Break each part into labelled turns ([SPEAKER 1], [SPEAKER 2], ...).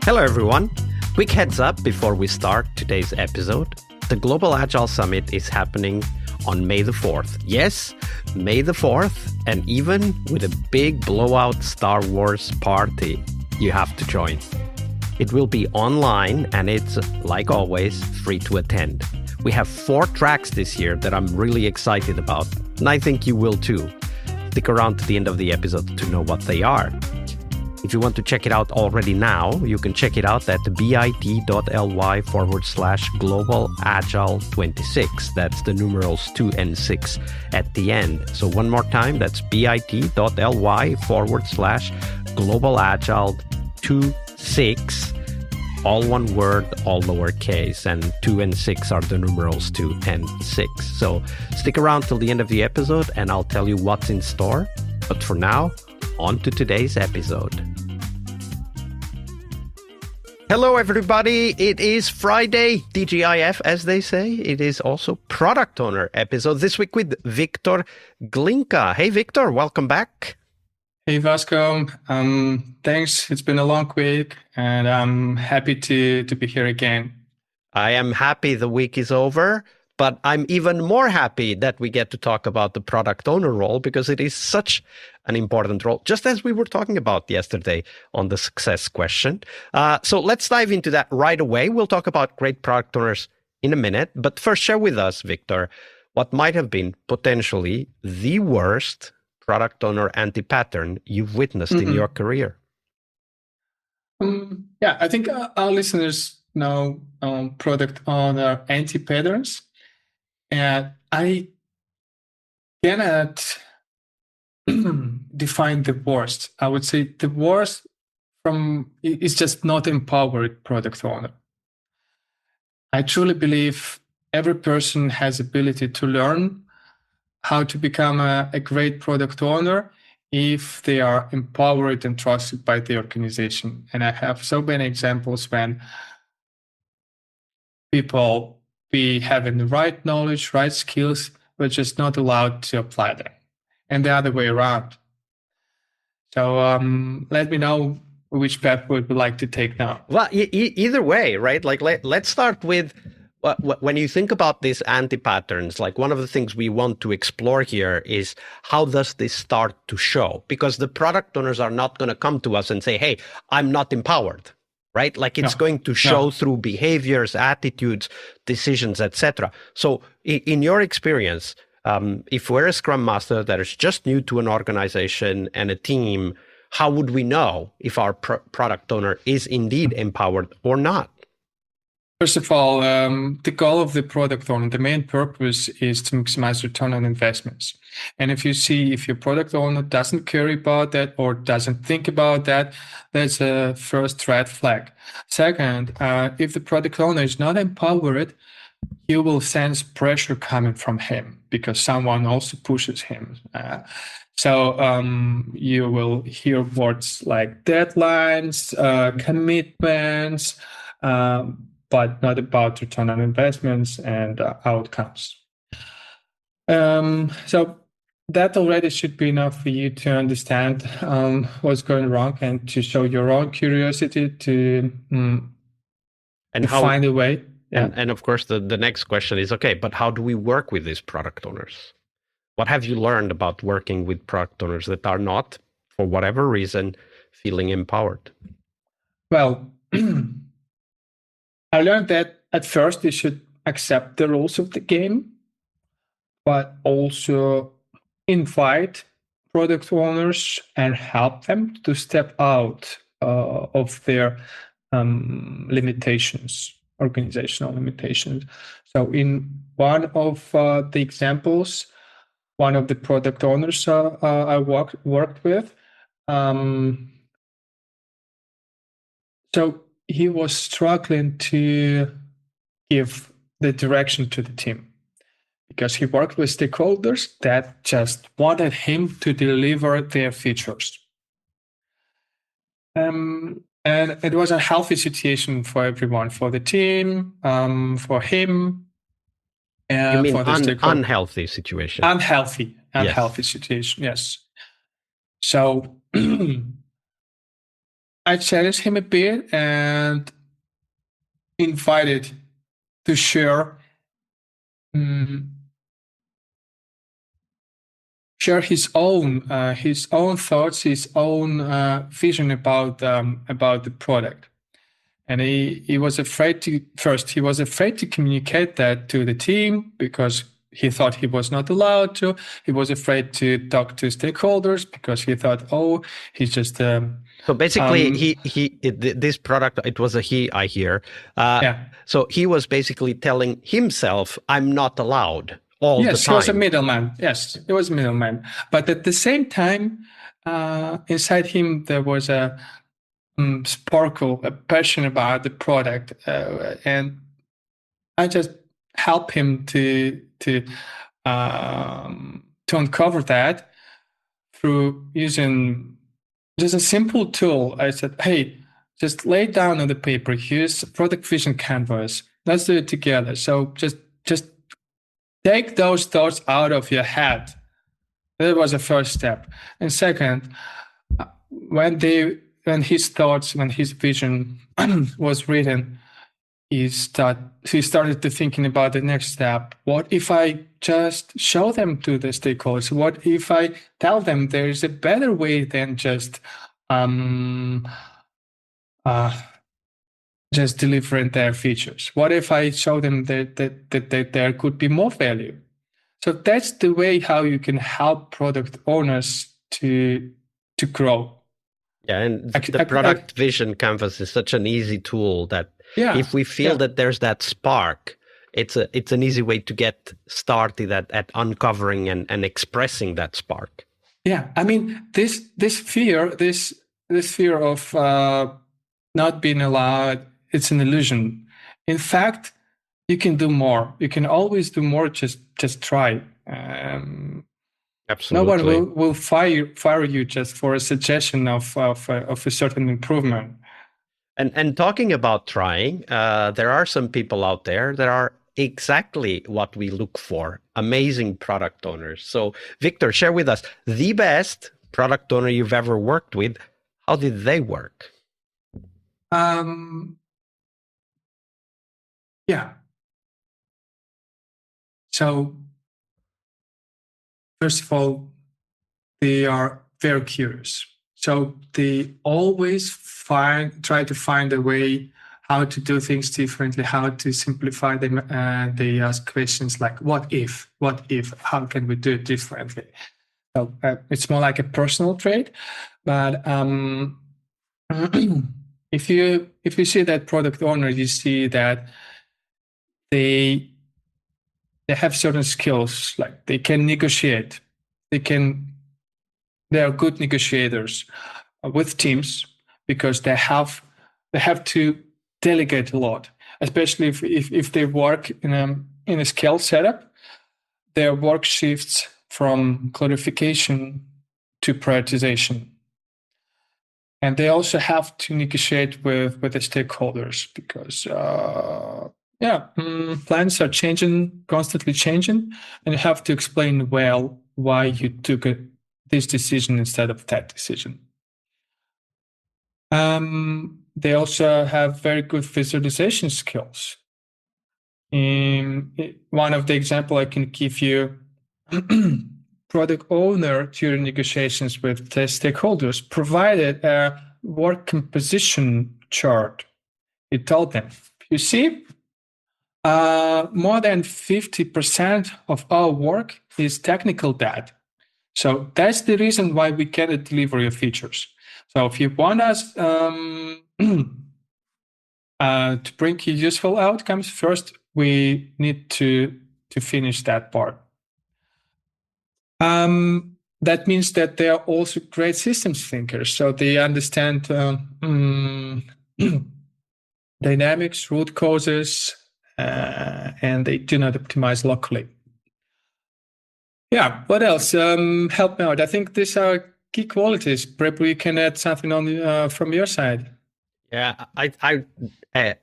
[SPEAKER 1] Hello, everyone. Quick heads up before we start today's episode. The Global Agile Summit is happening on May the 4th. Yes, May the 4th, and even with a big blowout Star Wars party, you have to join. It will be online, and it's, like always, free to attend. We have 4 tracks this year that I'm really excited about, and I think you will too. Stick around to the end of the episode to know what they are. If you want to check it out already now, you can check it out at bit.ly/Global Agile 26. That's the numerals 2 and 6 at the end. So one more time, that's bit.ly/Global Agile 26. All one word, all lowercase, and 2 and 6 are the numerals 2 and 6. So stick around till the end of the episode and I'll tell you what's in store. But for now, on to today's episode. Hello, everybody. It is Friday, TGIF, as they say. It is also Product Owner episode this week with Viktor Glinka. Hey, Viktor, welcome back.
[SPEAKER 2] Hey, Vasco. Thanks. It's been a long week, and I'm happy to be here again.
[SPEAKER 1] I am happy the week is over, but I'm even more happy that we get to talk about the product owner role because it is such an important role, just as we were talking about yesterday on the success question. So let's dive into that right away. We'll talk about great product owners in a minute, but first share with us, Viktor, what might have been potentially the worst product owner anti-pattern you've witnessed in your career.
[SPEAKER 2] I think our listeners know product owner anti-patterns. And I cannot define the worst. I would say the worst is just not empowered product owner. I truly believe every person has ability to learn how to become a great product owner if they are empowered and trusted by the organization. And I have so many examples when people be having the right knowledge, right skills, but just not allowed to apply them. And the other way around. So let me know which path would you like to take now.
[SPEAKER 1] Well, either way, right? Like let's start with when you think about these anti-patterns, like one of the things we want to explore here is how does this start to show? Because the product owners are not going to come to us and say, hey, I'm not empowered. Right? Like it's going to show through behaviors, attitudes, decisions, etc. So in your experience, if we're a Scrum Master that is just new to an organization and a team, how would we know if our product owner is indeed empowered or not?
[SPEAKER 2] First of all, the goal of the product owner, the main purpose is to maximize return on investments. And if you see if your product owner doesn't care about that or doesn't think about that, that's a first red flag. Second, if the product owner is not empowered, you will sense pressure coming from him because someone also pushes him. So you will hear words like deadlines, commitments, but not about return on investments and outcomes. So that already should be enough for you to understand what's going wrong and to show your own curiosity to find a way.
[SPEAKER 1] And of course, the next question is, okay, but how do we work with these product owners? What have you learned about working with product owners that are not, for whatever reason, feeling empowered?
[SPEAKER 2] Well, I learned that at first they should accept the rules of the game, but also invite product owners and help them to step out of their limitations, organizational limitations. So in one of the examples, one of the product owners I worked with, so he was struggling to give the direction to the team because he worked with stakeholders that just wanted him to deliver their features. And it was a healthy situation for everyone, for the team, for him.
[SPEAKER 1] You mean unhealthy situation?
[SPEAKER 2] Unhealthy situation, yes. So I challenged him a bit and invited to share mm, share his own thoughts, his own vision about the product. And he was afraid to communicate that to the team because he thought he was not allowed to. He was afraid to talk to stakeholders because he thought, oh, he's just
[SPEAKER 1] So basically, this product, it was a he, I hear.
[SPEAKER 2] yeah.
[SPEAKER 1] So he was basically telling himself, I'm not allowed all the
[SPEAKER 2] Yes, he was a
[SPEAKER 1] time.
[SPEAKER 2] middleman. Yes, he was a middleman. But at the same time, inside him, there was a sparkle, a passion about the product. And I just help him to uncover that through using just a simple tool. I said, hey, just lay down on the paper. Here's product vision canvas. Let's do it together. So just take those thoughts out of your head. That was the first step. And second, when his thoughts, when his vision was written, he started to thinking about the next step. What if I just show them to the stakeholders? What if I tell them there is a better way than just delivering their features? What if I show them that there could be more value? So that's the way how you can help product owners to grow.
[SPEAKER 1] Yeah, and the product vision canvas is such an easy tool that if we feel that there's that spark, it's an easy way to get started at uncovering and expressing that spark.
[SPEAKER 2] Yeah, I mean this fear of not being allowed, it's an illusion. In fact, you can do more. You can always do more. Just try.
[SPEAKER 1] Absolutely.
[SPEAKER 2] No one will fire you just for a suggestion of a certain improvement.
[SPEAKER 1] And talking about trying, there are some people out there that are exactly what we look for, amazing product owners. So Viktor, share with us the best product owner you've ever worked with. How did they work?
[SPEAKER 2] Yeah. So first of all, they are very curious. So they always try to find a way how to do things differently, how to simplify them. They ask questions like, what if, how can we do it differently? So it's more like a personal trait. But if you see that product owner, you see that they have certain skills, like they can negotiate, they are good negotiators with teams because they have to delegate a lot, especially if they work in a scale setup. Their work shifts from clarification to prioritization, and they also have to negotiate with the stakeholders because plans are constantly changing, and you have to explain well why you took this decision instead of that decision. They also have very good visualization skills. One of the example I can give you, product owner during negotiations with the stakeholders provided a work composition chart. It told them, you see, more than 50% of our work is technical debt. So that's the reason why we cannot deliver your features. So if you want us to bring you useful outcomes, first we need to finish that part. That means that they are also great systems thinkers. So they understand dynamics, root causes, and they do not optimize locally. Yeah, what else? Help me out. I think these are key qualities. Perhaps you can add something on from your side.
[SPEAKER 1] Yeah, I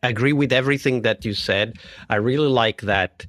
[SPEAKER 1] agree with everything that you said. I really like that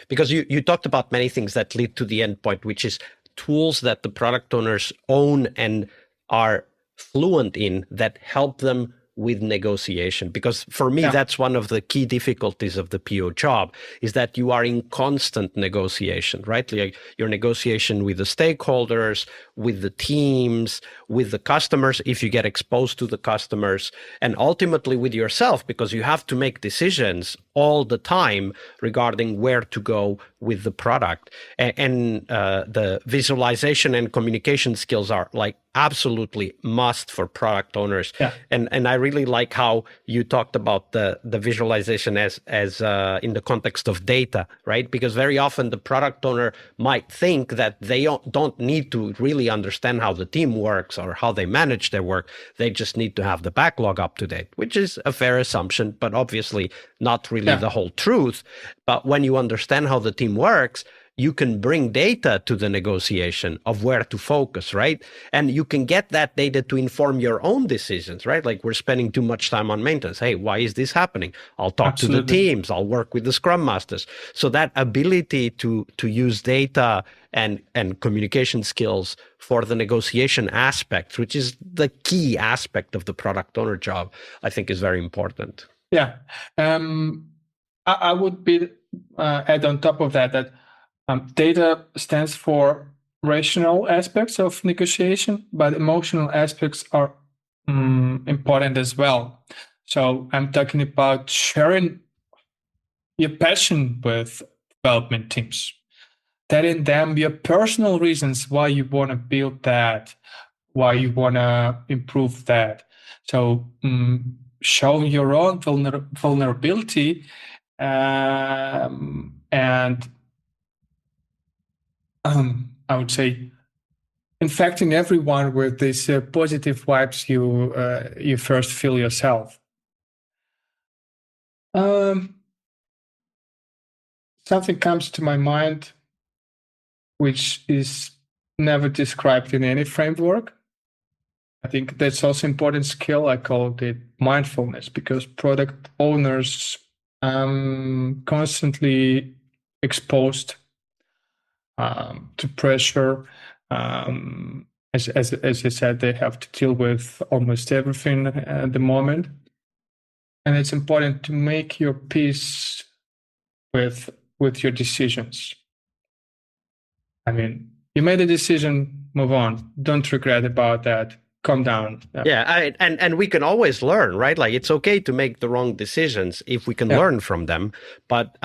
[SPEAKER 1] because you talked about many things that lead to the end point, which is tools that the product owners own and are fluent in that help them with negotiation? Because for me, that's one of the key difficulties of the PO job, is that you are in constant negotiation, right? Like your negotiation with the stakeholders, with the teams, with the customers, if you get exposed to the customers, and ultimately with yourself, because you have to make decisions all the time regarding where to go with the product. And the visualization and communication skills are like absolutely must for product owners. And I really like how you talked about the visualization as in the context of data, right? Because very often the product owner might think that they don't need to really understand how the team works or how they manage their work. They just need to have the backlog up to date, which is a fair assumption, but obviously not really the whole truth. But when you understand how the team works, you can bring data to the negotiation of where to focus, right? And you can get that data to inform your own decisions, right? Like we're spending too much time on maintenance. Hey, why is this happening? I'll talk to the teams. I'll work with the Scrum Masters. So that ability to use data and communication skills for the negotiation aspect, which is the key aspect of the product owner job, I think is very important.
[SPEAKER 2] Yeah. I would add on top of that data stands for rational aspects of negotiation, but emotional aspects are important as well. So I'm talking about sharing your passion with development teams, telling them your personal reasons why you want to build that, why you want to improve that. So showing your own vulnerability and I would say infecting everyone with these positive vibes you first feel yourself. Something comes to my mind which is never described in any framework. I think that's also important skill. I called it mindfulness, because product owners constantly exposed to pressure. As I said, they have to deal with almost everything at the moment. And it's important to make your peace with your decisions. I mean, you made a decision, move on. Don't regret about that. Calm down.
[SPEAKER 1] And we can always learn, right? Like it's okay to make the wrong decisions if we can learn from them. But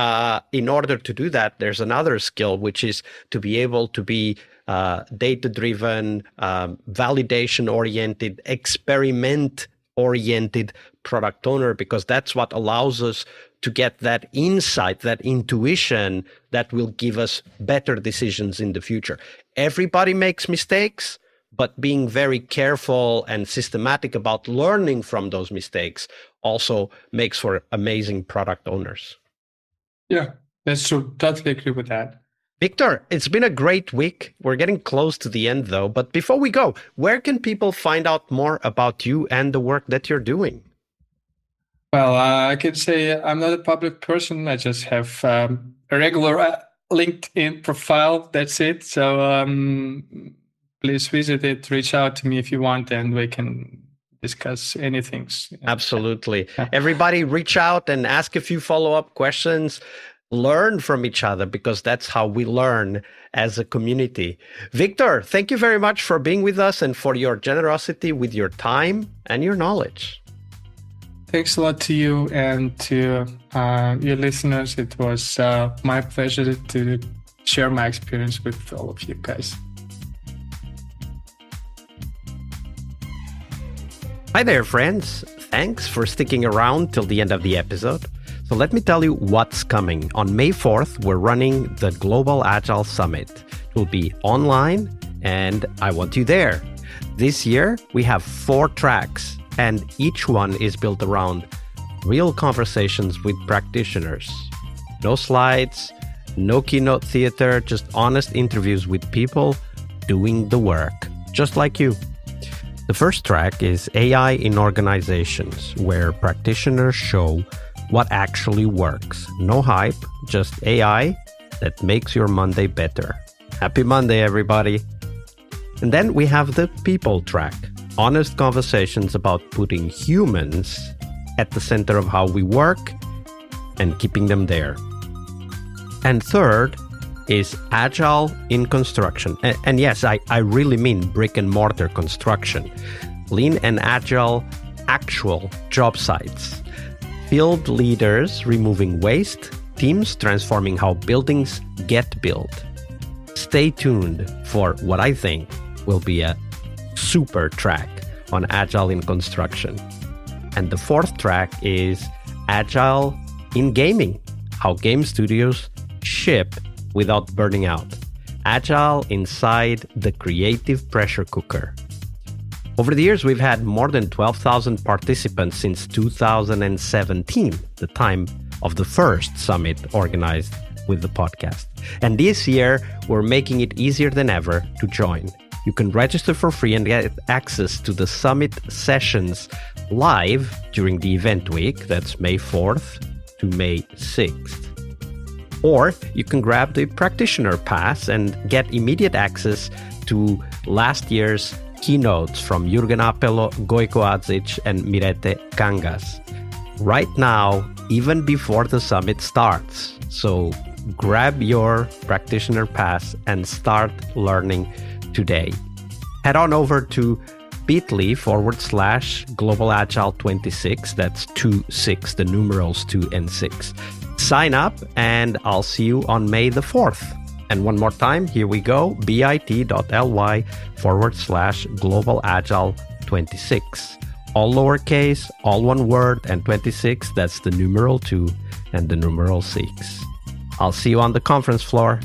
[SPEAKER 1] in order to do that, there's another skill, which is to be able to be data-driven, validation-oriented, experiment-oriented product owner, because that's what allows us to get that insight, that intuition that will give us better decisions in the future. Everybody makes mistakes, but being very careful and systematic about learning from those mistakes also makes for amazing product owners.
[SPEAKER 2] Yeah, that's true. Totally agree with that.
[SPEAKER 1] Viktor, it's been a great week. We're getting close to the end though. But before we go, where can people find out more about you and the work that you're doing?
[SPEAKER 2] Well, I can say I'm not a public person. I just have a regular LinkedIn profile. That's it. So please visit it, reach out to me if you want, and we can discuss anything.
[SPEAKER 1] Absolutely. Everybody reach out and ask a few follow-up questions. Learn from each other, because that's how we learn as a community. Viktor, thank you very much for being with us and for your generosity with your time and your knowledge.
[SPEAKER 2] Thanks a lot to you and to your listeners. It was my pleasure to share my experience with all of you guys.
[SPEAKER 1] Hi there, friends. Thanks for sticking around till the end of the episode. So let me tell you what's coming. On May 4th, we're running the Global Agile Summit. It will be online, and I want you there. This year, we have 4 tracks, and each one is built around real conversations with practitioners. No slides, no keynote theater, just honest interviews with people doing the work, just like you. The first track is AI in Organizations, where practitioners show what actually works. No hype, just AI that makes your Monday better. Happy Monday, everybody. And then we have the People track, honest conversations about putting humans at the center of how we work and keeping them there. And third is agile in construction. And yes, I really mean brick and mortar construction. Lean and agile actual job sites. Field leaders removing waste, teams transforming how buildings get built. Stay tuned for what I think will be a super track on agile in construction. And the fourth track is agile in gaming, how game studios ship without burning out. Agile inside the creative pressure cooker. Over the years, we've had more than 12,000 participants since 2017, the time of the first summit organized with the podcast. And this year, we're making it easier than ever to join. You can register for free and get access to the summit sessions live during the event week. That's May 4th to May 6th. Or you can grab the practitioner pass and get immediate access to last year's keynotes from Jürgen Appelo, Gojko Adzic, and Mirete Kangas. Right now, even before the summit starts. So grab your practitioner pass and start learning today. Head on over to bit.ly/Global Agile 26. That's 26, the numerals 2 and 6. Sign up and I'll see you on May the 4th. And one more time, here we go, bit.ly/Global Agile 26. All lowercase, all one word, and 26, that's the numeral 2 and the numeral 6. I'll see you on the conference floor.